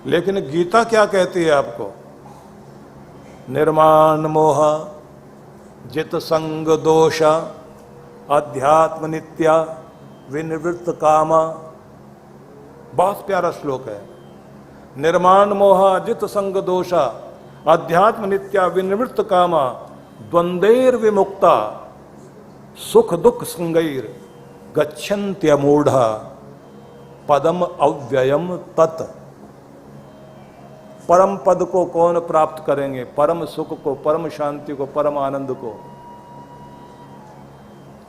लेकिन गीता क्या कहती है आपको? निर्माण मोह जित संग दोषा अध्यात्म नित्या विनिवृत्त कामा। बहुत प्यारा श्लोक है। निर्माण मोह जित संग दोषा अध्यात्म नित्या विनिवृत्त कामा द्वंद्वैर विमुक्ता सुख दुख संगैर गच्छन्त्यमूढ़ा पदम अव्ययम तत्। परम पद को कौन प्राप्त करेंगे? परम सुख को, परम शांति को, परम आनंद को,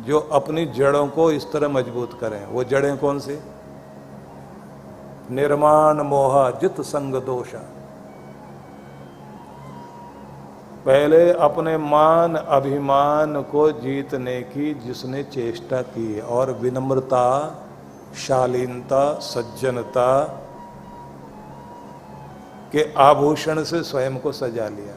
जो अपनी जड़ों को इस तरह मजबूत करें। वो जड़ें कौन सी? निर्माण मोह जित संग दोषा। पहले अपने मान अभिमान को जीतने की जिसने चेष्टा की और विनम्रता, शालीनता, सज्जनता के आभूषण से स्वयं को सजा लिया।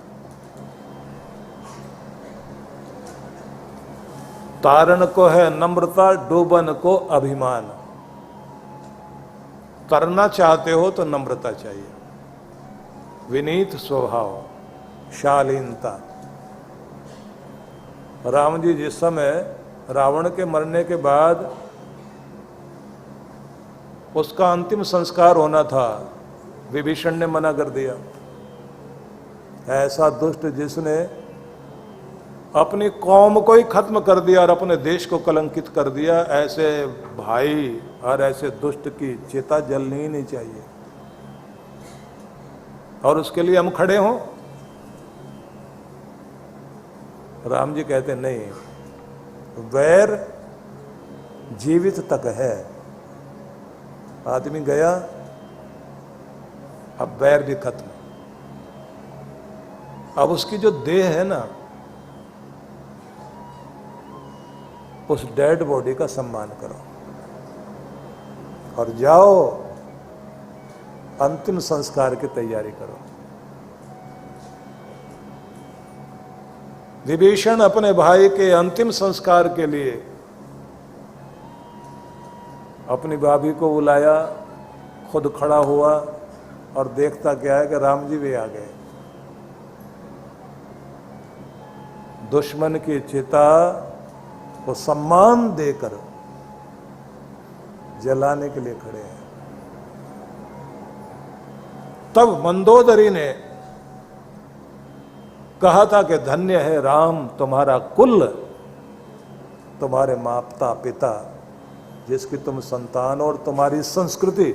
तारण को है नम्रता, डूबन को अभिमान। तरना चाहते हो तो नम्रता चाहिए, विनीत स्वभाव, शालीनता। राम जी जिस समय रावण के मरने के बाद उसका अंतिम संस्कार होना था, विभीषण ने मना कर दिया। ऐसा दुष्ट जिसने अपनी कौम को ही खत्म कर दिया और अपने देश को कलंकित कर दिया, ऐसे भाई और ऐसे दुष्ट की चिता जलनी ही नहीं चाहिए। और उसके लिए हम खड़े हों? राम जी कहते नहीं, वैर जीवित तक है। आदमी गया, अब वैर भी खत्म। अब उसकी जो देह है ना, उस डेड बॉडी का सम्मान करो और जाओ अंतिम संस्कार की तैयारी करो। विभीषण अपने भाई के अंतिम संस्कार के लिए अपनी भाभी को बुलाया, खुद खड़ा हुआ और देखता क्या है कि राम जी भी आ गए। दुश्मन की चिता को सम्मान देकर जलाने के लिए खड़े हैं। तब मंदोदरी ने कहा था कि धन्य है राम तुम्हारा कुल, तुम्हारे माता पिता जिसकी तुम संतान, और तुम्हारी संस्कृति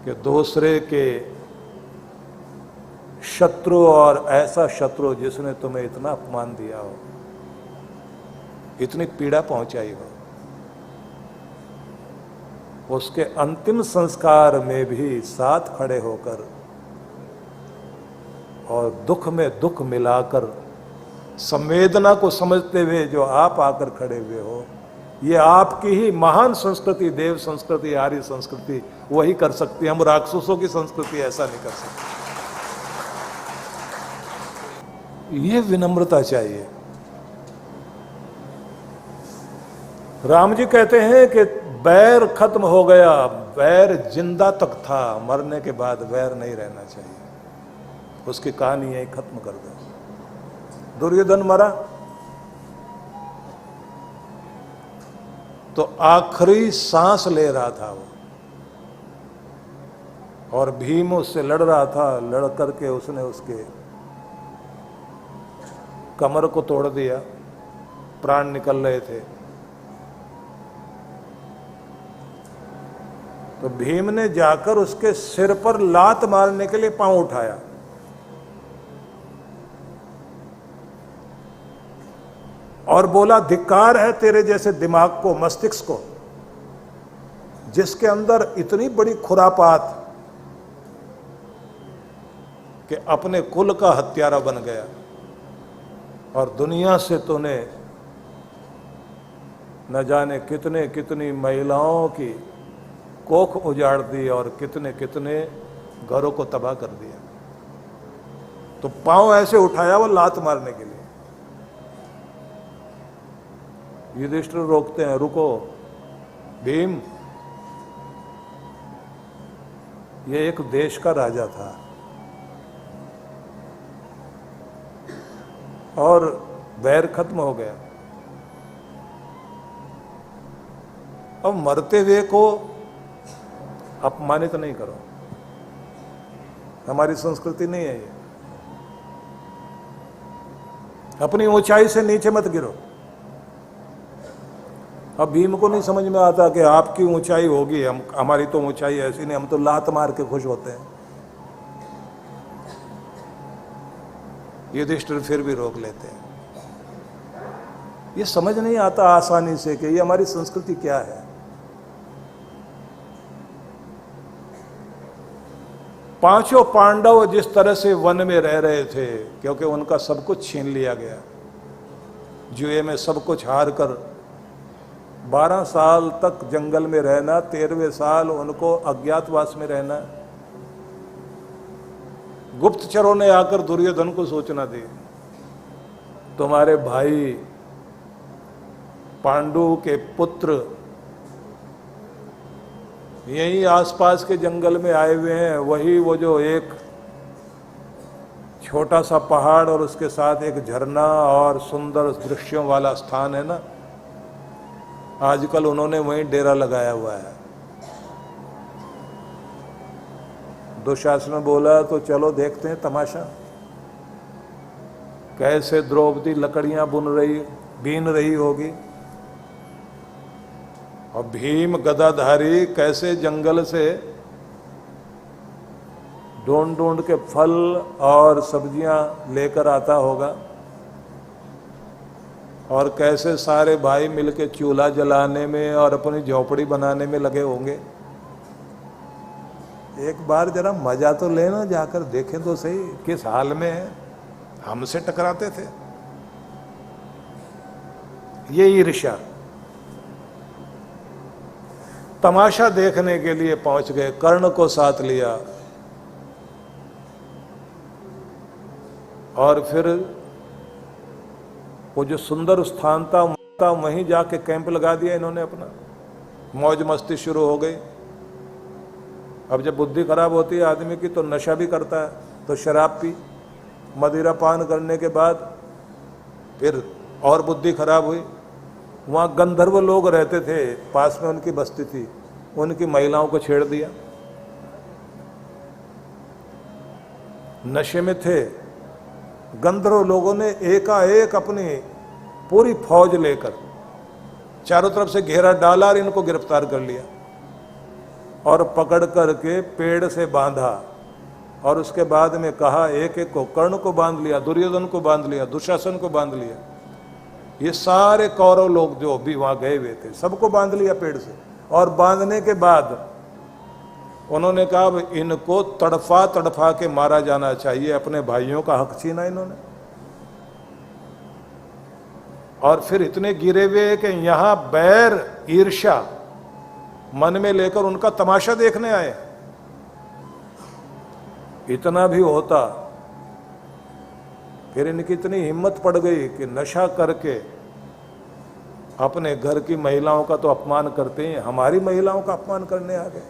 कि दूसरे के शत्रु, और ऐसा शत्रु जिसने तुम्हें इतना अपमान दिया हो, इतनी पीड़ा पहुंचाई हो, उसके अंतिम संस्कार में भी साथ खड़े होकर और दुख में दुख मिलाकर संवेदना को समझते हुए जो आप आकर खड़े हुए हो, ये आपकी ही महान संस्कृति, देव संस्कृति, आर्य संस्कृति वही कर सकती है। हम राक्षसों की संस्कृति ऐसा नहीं कर सकते। ये विनम्रता चाहिए। राम जी कहते हैं कि बैर खत्म हो गया, बैर जिंदा तक था, मरने के बाद बैर नहीं रहना चाहिए। उसकी कहानी यही खत्म कर दो। दुर्योधन मरा तो आखिरी सांस ले रहा था वो, और भीम उससे लड़ रहा था। लड़ करके उसने उसके कमर को तोड़ दिया, प्राण निकल रहे थे। तो भीम ने जाकर उसके सिर पर लात मारने के लिए पांव उठाया। और बोला, धिक्कार है तेरे जैसे दिमाग को, मस्तिष्क को, जिसके अंदर इतनी बड़ी खुरापात कि अपने कुल का हत्यारा बन गया और दुनिया से तूने न जाने कितने कितनी महिलाओं की कोख उजाड़ दी और कितने कितने घरों को तबाह कर दिया। तो पांव ऐसे उठाया वो लात मारने के लिए। युधिष्ठिर रोकते हैं, रुको भीम, ये एक देश का राजा था और बैर खत्म हो गया। अब मरते हुए को अपमानित नहीं करो, हमारी संस्कृति नहीं है ये। अपनी ऊंचाई से नीचे मत गिरो। अब भीम को नहीं समझ में आता कि आपकी ऊंचाई होगी, हमारी तो ऊंचाई ऐसी नहीं, हम तो लात मार के खुश होते हैं। युधिष्ठिर फिर भी रोक लेते हैं। ये समझ नहीं आता आसानी से कि ये हमारी संस्कृति क्या है। पांचों पांडव जिस तरह से वन में रह रहे थे, क्योंकि उनका सब कुछ छीन लिया गया, जुए में सब कुछ हार कर 12 साल तक जंगल में रहना, 13वें साल उनको अज्ञातवास में रहना। गुप्तचरों ने आकर दुर्योधन को सूचना दी, तुम्हारे भाई पांडु के पुत्र यही आसपास के जंगल में आए हुए हैं। वही वो जो एक छोटा सा पहाड़ और उसके साथ एक झरना और सुंदर दृश्यों वाला स्थान है ना, आजकल उन्होंने वहीं डेरा लगाया हुआ है। दुशासन बोला तो चलो देखते हैं तमाशा, कैसे द्रौपदी लकड़ियां बीन रही होगी और भीम गदाधारी कैसे जंगल से ढूंढ ढूंढ के फल और सब्जियां लेकर आता होगा और कैसे सारे भाई मिलके चूल्हा जलाने में और अपनी झोपड़ी बनाने में लगे होंगे। एक बार जरा मजा तो लेना, जाकर देखें तो सही किस हाल में है। हमसे टकराते थे। ये ईर्ष्या, तमाशा देखने के लिए पहुंच गए। कर्ण को साथ लिया और फिर वो जो सुंदर स्थान था वहीं जाके कैंप लगा दिया इन्होंने अपना। मौज मस्ती शुरू हो गई। अब जब बुद्धि खराब होती है आदमी की तो नशा भी करता है, तो शराब पी, मदिरा पान करने के बाद फिर और बुद्धि खराब हुई। वहाँ गंधर्व लोग रहते थे, पास में उनकी बस्ती थी, उनकी महिलाओं को छेड़ दिया। नशे में थे। गंधर्व लोगों ने एकाएक अपनी पूरी फौज लेकर चारों तरफ से घेरा डाला और इनको गिरफ्तार कर लिया और पकड़ करके पेड़ से बांधा और उसके बाद में कहा एक एक को, कर्ण को बांध लिया, दुर्योधन को बांध लिया, दुशासन को बांध लिया। ये सारे कौरव लोग जो भी वहां गए हुए थे सबको बांध लिया पेड़ से। और बांधने के बाद उन्होंने कहा इनको तड़फा तड़फा के मारा जाना चाहिए। अपने भाइयों का हक छीना इन्होंने। और फिर इतने गिरे हुए कि यहां बैर ईर्ष्या मन में लेकर उनका तमाशा देखने आए। इतना भी होता फिर इनकी इतनी हिम्मत पड़ गई कि नशा करके अपने घर की महिलाओं का तो अपमान करते हैं, हमारी महिलाओं का अपमान करने आ गए।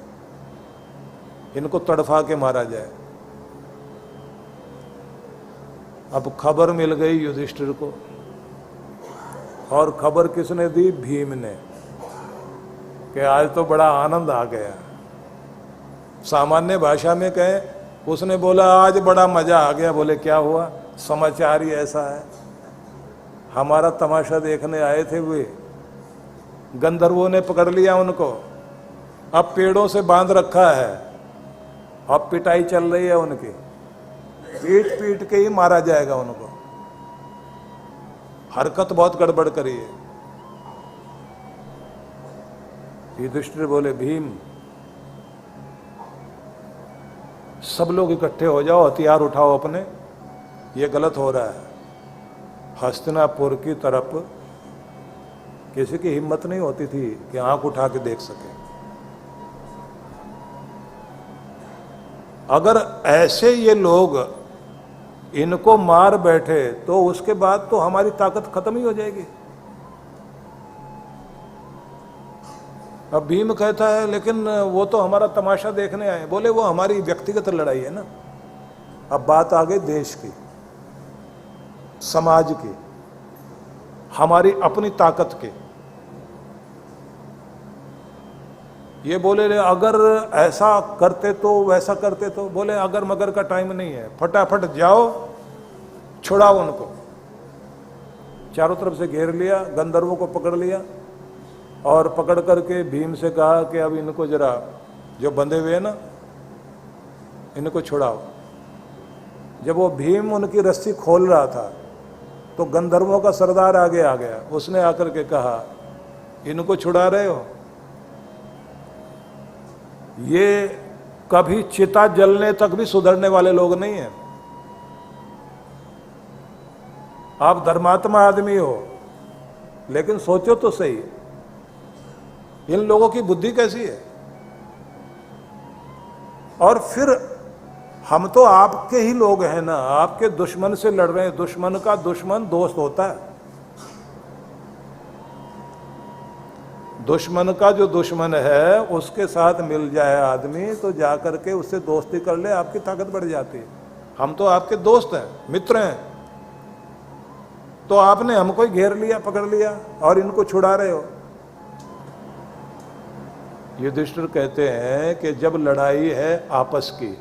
इनको तड़फा के मारा जाए। अब खबर मिल गई युधिष्ठिर को, और खबर किसने दी? भीम ने, कि आज तो बड़ा आनंद आ गया। सामान्य भाषा में कहें, उसने बोला आज बड़ा मजा आ गया। बोले क्या हुआ? समाचार ही ऐसा है। हमारा तमाशा देखने आए थे वे, गंधर्वों ने पकड़ लिया उनको, अब पेड़ों से बांध रखा है, अब पिटाई चल रही है उनकी, पीट पीट के ही मारा जाएगा उनको। हरकत बहुत गड़बड़ करी है। युधिष्ठिर बोले भीम सब लोग इकट्ठे हो जाओ, हथियार उठाओ अपने, ये गलत हो रहा है। हस्तिनापुर की तरफ किसी की हिम्मत नहीं होती थी कि आंख उठा के देख सके। अगर ऐसे ये लोग इनको मार बैठे तो उसके बाद तो हमारी ताकत खत्म ही हो जाएगी। अब भीम कहता है लेकिन वो तो हमारा तमाशा देखने आए। बोले वो हमारी व्यक्तिगत लड़ाई है ना। अब बात आ गई देश की, समाज की, हमारी अपनी ताकत की। ये बोले अगर ऐसा करते तो वैसा करते तो। बोले अगर मगर का टाइम नहीं है, फटाफट जाओ छुड़ाओ उनको। चारों तरफ से घेर लिया, गंधर्वों को पकड़ लिया और पकड़ करके भीम से कहा कि अब इनको जरा जो बंधे हुए हैं ना इनको छुड़ाओ। जब वो भीम उनकी रस्सी खोल रहा था तो गंधर्वों का सरदार आगे आ गया। उसने आकर के कहा इनको छुड़ा रहे हो, ये कभी चिता जलने तक भी सुधरने वाले लोग नहीं हैं। आप धर्मात्मा आदमी हो, लेकिन सोचो तो सही इन लोगों की बुद्धि कैसी है। और फिर हम तो आपके ही लोग हैं ना, आपके दुश्मन से लड़ रहे हैं। दुश्मन का दुश्मन दोस्त होता है। दुश्मन का जो दुश्मन है उसके साथ मिल जाए आदमी तो जाकर के उससे दोस्ती कर ले, आपकी ताकत बढ़ जाती है। हम तो आपके दोस्त हैं, मित्र हैं, तो आपने हमको ही घेर लिया, पकड़ लिया और इनको छुड़ा रहे हो। युधिष्ठिर कहते हैं कि जब लड़ाई है आपस की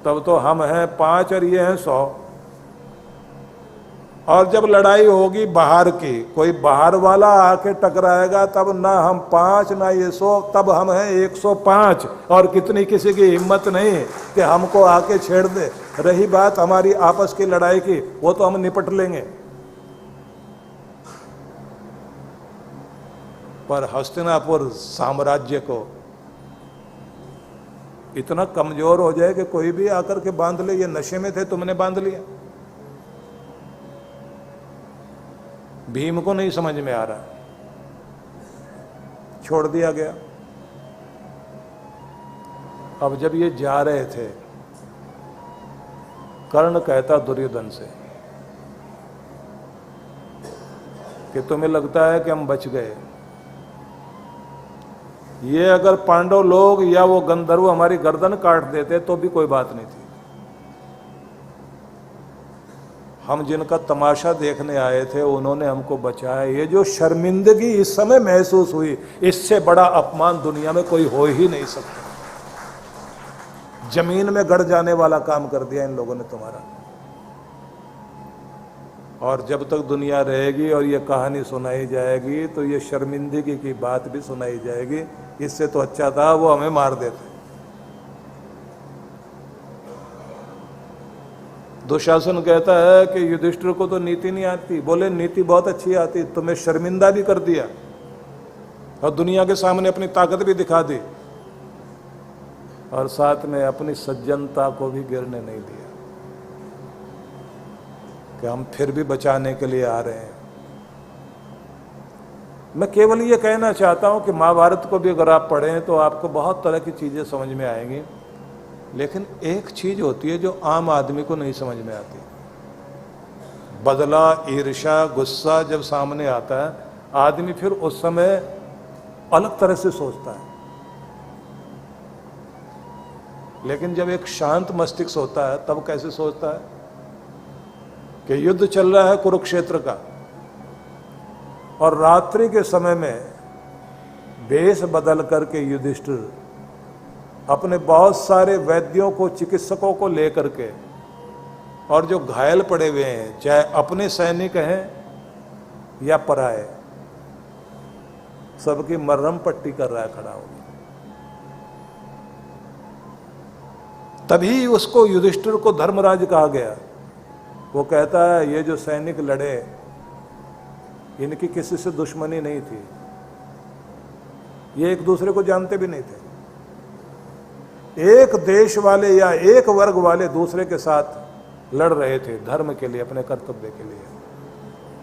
तब तो हम हैं 5 और ये हैं 100, और जब लड़ाई होगी बाहर की, कोई बाहर वाला आके टकराएगा तब ना हम 5 ना ये 100, तब हम हैं 105। और कितनी किसी की हिम्मत नहीं कि हमको आके छेड़ दे। रही बात हमारी आपस की लड़ाई की, वो तो हम निपट लेंगे। पर हस्तिनापुर साम्राज्य को इतना कमजोर हो जाए कि कोई भी आकर के बांध ले। ये नशे में थे, तुमने बांध लिया। भीम को नहीं समझ में आ रहा, छोड़ दिया गया। अब जब ये जा रहे थे, कर्ण कहता दुर्योधन से कि तुम्हें लगता है कि हम बच गए। ये अगर पांडव लोग या वो गंधर्व हमारी गर्दन काट देते तो भी कोई बात नहीं थी। हम जिनका तमाशा देखने आए थे उन्होंने हमको बचाया। ये जो शर्मिंदगी इस समय महसूस हुई, इससे बड़ा अपमान दुनिया में कोई हो ही नहीं सकता। जमीन में गड़ जाने वाला काम कर दिया इन लोगों ने तुम्हारा। और जब तक दुनिया रहेगी और ये कहानी सुनाई जाएगी तो ये शर्मिंदगी की बात भी सुनाई जाएगी। इससे तो अच्छा था वो हमें मार देते। दुशासन कहता है कि युधिष्ठिर को तो नीति नहीं आती। बोले नीति बहुत अच्छी आती, तुम्हें शर्मिंदा भी कर दिया और दुनिया के सामने अपनी ताकत भी दिखा दी, और साथ में अपनी सज्जनता को भी गिरने नहीं दिया कि हम फिर भी बचाने के लिए आ रहे हैं। मैं केवल ये कहना चाहता हूं कि महाभारत को भी अगर आप पढ़ें तो आपको बहुत तरह की चीजें समझ में आएंगी, लेकिन एक चीज होती है जो आम आदमी को नहीं समझ में आती। बदला, ईर्ष्या, गुस्सा जब सामने आता है आदमी फिर उस समय अलग तरह से सोचता है। लेकिन जब एक शांत मस्तिष्क होता है तब कैसे सोचता है कि युद्ध चल रहा है कुरुक्षेत्र का, और रात्रि के समय में वेश बदल करके युधिष्ठिर अपने बहुत सारे वैद्यों को, चिकित्सकों को लेकर के, और जो घायल पड़े हुए हैं, चाहे अपने सैनिक हैं या पराए, सबकी मरहम पट्टी कर रहा है खड़ा हो। तभी उसको युधिष्ठिर को धर्मराज कहा गया। वो कहता है ये जो सैनिक लड़े इनकी किसी से दुश्मनी नहीं थी, ये एक दूसरे को जानते भी नहीं थे। एक देश वाले या एक वर्ग वाले दूसरे के साथ लड़ रहे थे धर्म के लिए, अपने कर्तव्य के लिए।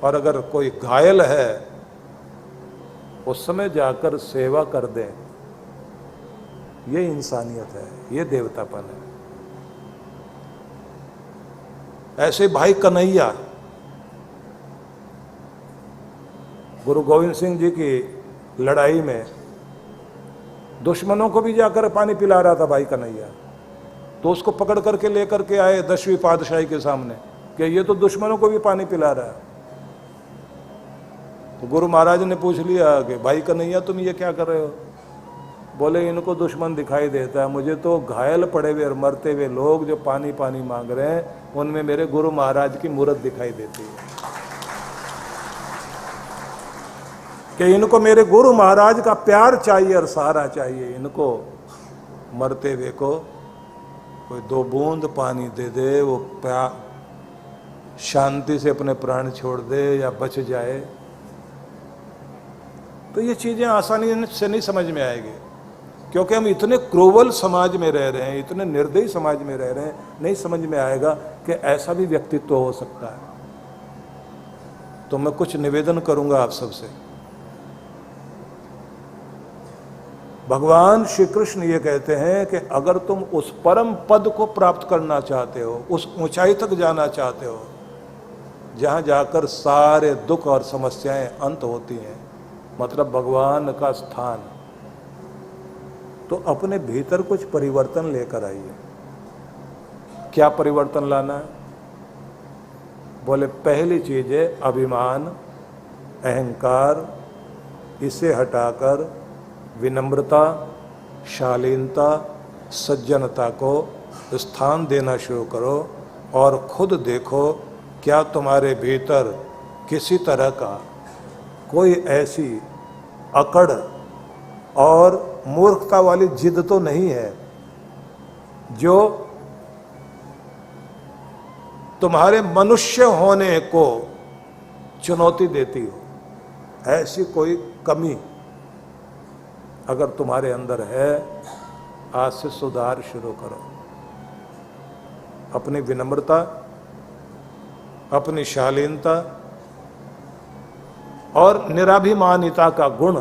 और अगर कोई घायल है उस समय जाकर सेवा कर दें, ये इंसानियत है, ये देवतापन है। ऐसे भाई कन्हैया गुरु गोविंद सिंह जी की लड़ाई में दुश्मनों को भी जाकर पानी पिला रहा था भाई कन्हैया। तो उसको पकड़ करके लेकर के आए 10वीं पातशाही के सामने कि ये तो दुश्मनों को भी पानी पिला रहा है। तो गुरु महाराज ने पूछ लिया कि भाई कन्हैया तुम ये क्या कर रहे हो? बोले इनको दुश्मन दिखाई देता है, मुझे तो घायल पड़े हुए और मरते हुए लोग जो पानी पानी मांग रहे हैं उनमें मेरे गुरु महाराज की मूरत दिखाई देती है कि इनको मेरे गुरु महाराज का प्यार चाहिए और सहारा चाहिए। इनको मरते हुए को कोई 2 बूंद पानी दे दे, वो प्यार शांति से अपने प्राण छोड़ दे या बच जाए। तो ये चीजें आसानी से नहीं समझ में आएगी, क्योंकि हम इतने क्रूवल समाज में रह रहे हैं, इतने निर्दयी समाज में रह रहे हैं, नहीं समझ में आएगा कि ऐसा भी व्यक्तित्व हो सकता है। तो मैं कुछ निवेदन करूंगा आप सबसे। भगवान श्री कृष्ण ये कहते हैं कि अगर तुम उस परम पद को प्राप्त करना चाहते हो, उस ऊंचाई तक जाना चाहते हो जहां जाकर सारे दुख और समस्याएं अंत होती हैं, मतलब भगवान का स्थान, तो अपने भीतर कुछ परिवर्तन लेकर आइए। क्या परिवर्तन लाना है? बोले पहली चीज है अभिमान, अहंकार, इसे हटाकर विनम्रता, शालीनता, सज्जनता को स्थान देना शुरू करो और खुद देखो क्या तुम्हारे भीतर किसी तरह का कोई ऐसी अकड़ और मूर्खता वाली जिद तो नहीं है जो तुम्हारे मनुष्य होने को चुनौती देती हो। ऐसी कोई कमी अगर तुम्हारे अंदर है, आज से सुधार शुरू करो। अपनी विनम्रता, अपनी शालीनता और निराभिमानिता का गुण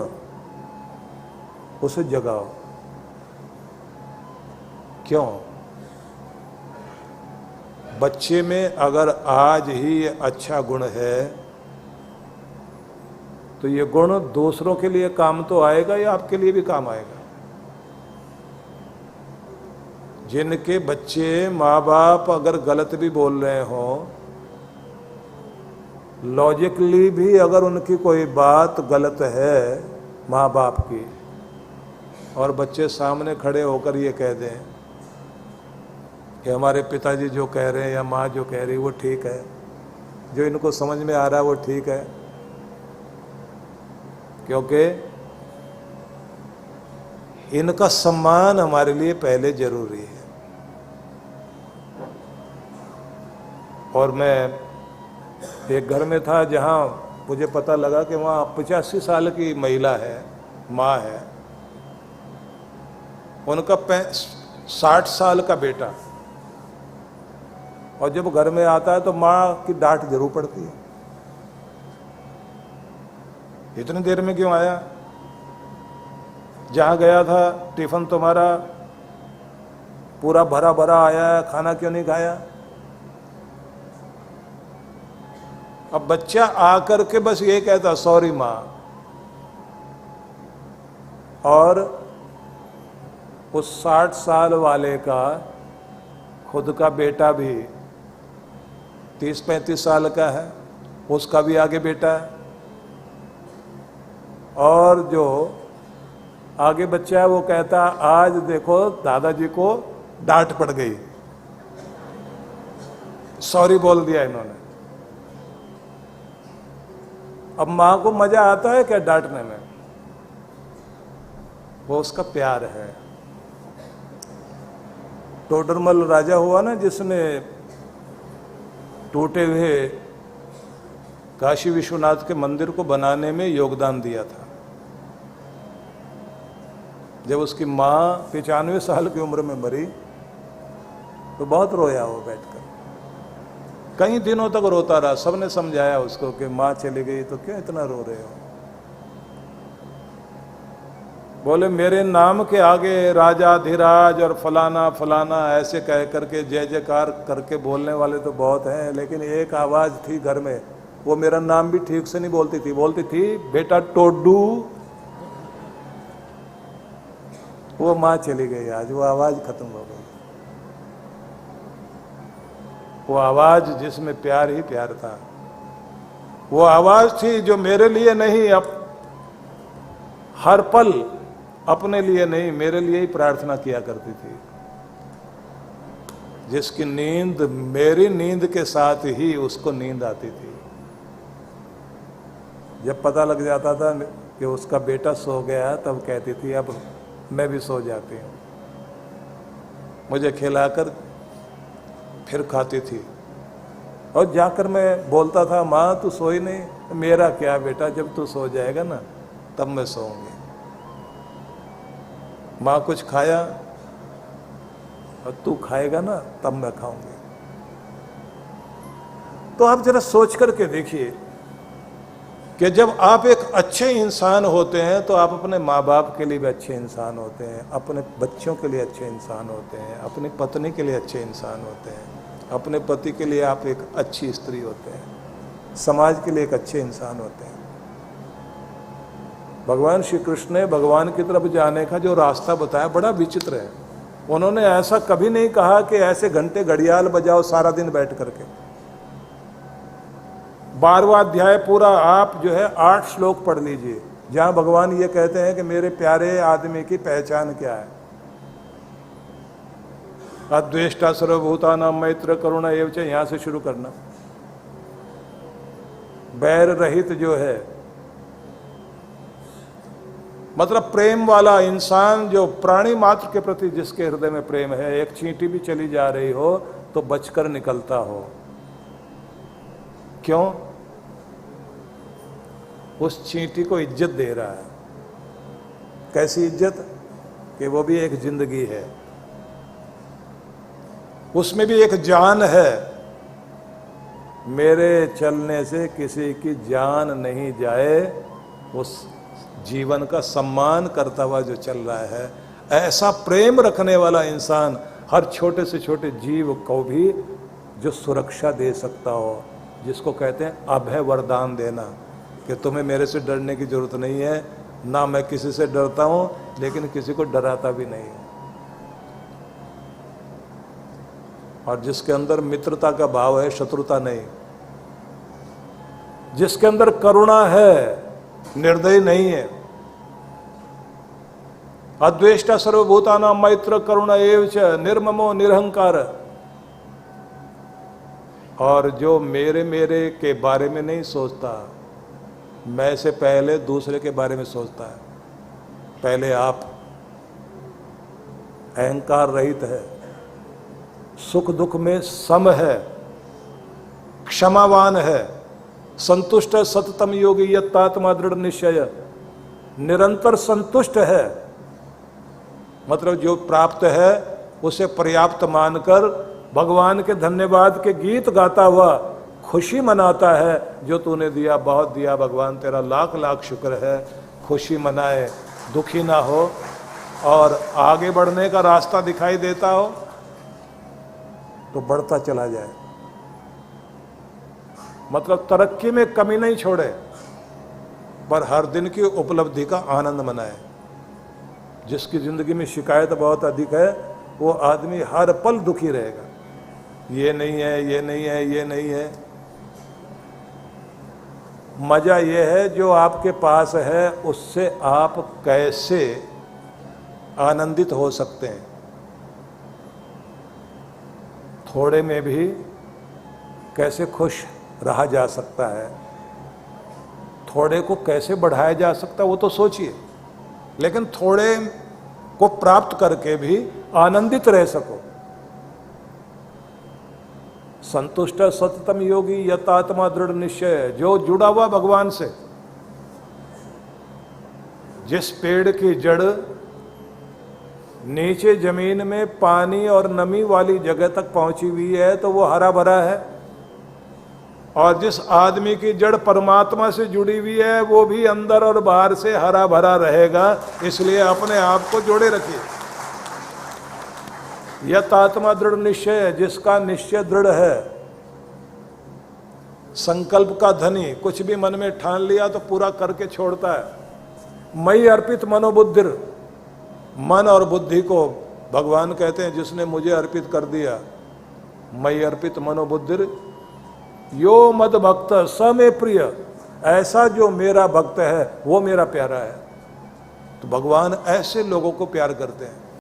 उसे जगाओ। क्यों? बच्चे में अगर आज ही ये अच्छा गुण है तो ये गुण दूसरों के लिए काम तो आएगा या आपके लिए भी काम आएगा। जिनके बच्चे माँ बाप अगर गलत भी बोल रहे हो, लॉजिकली भी अगर उनकी कोई बात गलत है माँ बाप की, और बच्चे सामने खड़े होकर ये कह दें कि हमारे पिताजी जो कह रहे हैं या माँ जो कह रही है वो ठीक है, जो इनको समझ में आ रहा है वो ठीक है, क्योंकि इनका सम्मान हमारे लिए पहले जरूरी है। और मैं एक घर में था जहां मुझे पता लगा कि वहाँ 85 साल की महिला है, माँ है, उनका 60 साल का बेटा, और जब घर में आता है तो माँ की डांट जरूर पड़ती है, इतनी देर में क्यों आया? जहाँ गया था टिफिन तुम्हारा पूरा भरा भरा आया है, खाना क्यों नहीं खाया? अब बच्चा आकर के बस ये कहता सॉरी माँ, और उस 60 साल वाले का खुद का बेटा भी 30-35 साल का है, उसका भी आगे बेटा है, और जो आगे बच्चा है वो कहता आज देखो दादाजी को डांट पड़ गई, सॉरी बोल दिया इन्होंने। अब मां को मजा आता है क्या डांटने में? वो उसका प्यार है। टोडरमल राजा हुआ ना, जिसने टूटे हुए काशी विश्वनाथ के मंदिर को बनाने में योगदान दिया था। जब उसकी माँ 95 साल की उम्र में मरी तो बहुत रोया वो बैठकर, कई दिनों तक रोता रहा। सबने समझाया उसको कि माँ चली गई तो क्यों इतना रो रहे हो? बोले मेरे नाम के आगे राजा धीराज और फलाना फलाना ऐसे कह करके जय जयकार करके बोलने वाले तो बहुत हैं, लेकिन एक आवाज थी घर में, वो मेरा नाम भी ठीक से नहीं बोलती थी, बोलती थी बेटा टोडू। वो माँ चली गई आज, वो आवाज खत्म हो गई। वो आवाज जिसमें प्यार ही प्यार था, वो आवाज थी जो मेरे लिए नहीं, अब हर पल अपने लिए नहीं, मेरे लिए ही प्रार्थना किया करती थी। जिसकी नींद मेरी नींद के साथ ही उसको नींद आती थी। जब पता लग जाता था कि उसका बेटा सो गया, तब कहती थी अब मैं भी सो जाती हूँ। मुझे खिलाकर फिर खाती थी, और जाकर मैं बोलता था, माँ तू सोई नहीं। मेरा क्या बेटा, जब तू सो जाएगा ना तब मैं सोऊंगी। माँ कुछ खाया, और तू खाएगा ना तब मैं खाऊंगी। तो आप जरा सोच करके देखिए कि जब आप एक अच्छे इंसान होते हैं तो आप अपने माँ बाप के लिए भी अच्छे इंसान होते हैं, अपने बच्चों के लिए अच्छे इंसान होते हैं, अपनी पत्नी के लिए अच्छे इंसान होते हैं, अपने पति के लिए आप एक अच्छी स्त्री होते हैं, समाज के लिए एक अच्छे इंसान होते हैं। भगवान श्री कृष्ण ने भगवान की तरफ जाने का जो रास्ता बताया बड़ा विचित्र है। उन्होंने ऐसा कभी नहीं कहा कि ऐसे घंटे घड़ियाल बजाओ सारा दिन बैठ करके। 12वां अध्याय पूरा आप जो है 8 श्लोक पढ़ लीजिए, जहां भगवान ये कहते हैं कि मेरे प्यारे आदमी की पहचान क्या है। अद्वेष्टा सर्वभूतानां मैत्र करुणा एव च, यहां से शुरू करना। बैर रहित जो है, मतलब प्रेम वाला इंसान, जो प्राणी मात्र के प्रति जिसके हृदय में प्रेम है, एक चींटी भी चली जा रही हो तो बचकर निकलता हो। क्यों? उस चींटी को इज्जत दे रहा है। कैसी इज्जत? कि वो भी एक जिंदगी है, उसमें भी एक जान है। मेरे चलने से किसी की जान नहीं जाए, उस जीवन का सम्मान करता हुआ जो चल रहा है, ऐसा प्रेम रखने वाला इंसान हर छोटे से छोटे जीव को भी जो सुरक्षा दे सकता हो, जिसको कहते हैं अभय वरदान देना, कि तुम्हें मेरे से डरने की जरूरत नहीं है, ना मैं किसी से डरता हूं, लेकिन किसी को डराता भी नहीं। और जिसके अंदर मित्रता का भाव है, शत्रुता नहीं, जिसके अंदर करुणा है, निर्दयी नहीं है। अद्वेष्टा सर्वभूतानां मैत्र करुणा एव च, निर्ममो निरहंकार। और जो मेरे मेरे के बारे में नहीं सोचता, मैं से पहले दूसरे के बारे में सोचता है। पहले आप, अहंकार रहित है, सुख दुख में सम है, क्षमावान है, संतुष्ट है, सततम योगी यत्तात्मा दृढ़ निश्चय, निरंतर संतुष्ट है। मतलब जो प्राप्त है उसे पर्याप्त मानकर भगवान के धन्यवाद के गीत गाता हुआ खुशी मनाता है। जो तूने दिया बहुत दिया भगवान, तेरा लाख लाख शुक्र है। खुशी मनाए, दुखी ना हो, और आगे बढ़ने का रास्ता दिखाई देता हो तो बढ़ता चला जाए। मतलब तरक्की में कमी नहीं छोड़े, पर हर दिन की उपलब्धि का आनंद मनाए। जिसकी जिंदगी में शिकायत बहुत अधिक है, वो आदमी हर पल दुखी रहेगा। ये नहीं है, ये नहीं है, ये नहीं है। मजा ये है जो आपके पास है उससे आप कैसे आनंदित हो सकते हैं। थोड़े में भी कैसे खुश रहा जा सकता है, थोड़े को कैसे बढ़ाया जा सकता है, वो तो सोचिए। लेकिन थोड़े को प्राप्त करके भी आनंदित रह सको। संतुष्ट सततम योगी यतात्मा दृढ़ निश्चय, जो जुड़ा हुआ भगवान से। जिस पेड़ की जड़ नीचे जमीन में पानी और नमी वाली जगह तक पहुंची हुई है तो वो हरा भरा है, और जिस आदमी की जड़ परमात्मा से जुड़ी हुई है वो भी अंदर और बाहर से हरा भरा रहेगा। इसलिए अपने आप को जोड़े रखिए। यत आत्मा दृढ़ निश्चय, जिसका निश्चय दृढ़ है, संकल्प का धनी, कुछ भी मन में ठान लिया तो पूरा करके छोड़ता है। मई अर्पित मनोबुद्धिर, मन और बुद्धि को भगवान कहते हैं जिसने मुझे अर्पित कर दिया, मयि अर्पित मनोबुद्धिर यो मद भक्त स मे प्रिय, ऐसा जो मेरा भक्त है वो मेरा प्यारा है। तो भगवान ऐसे लोगों को प्यार करते हैं।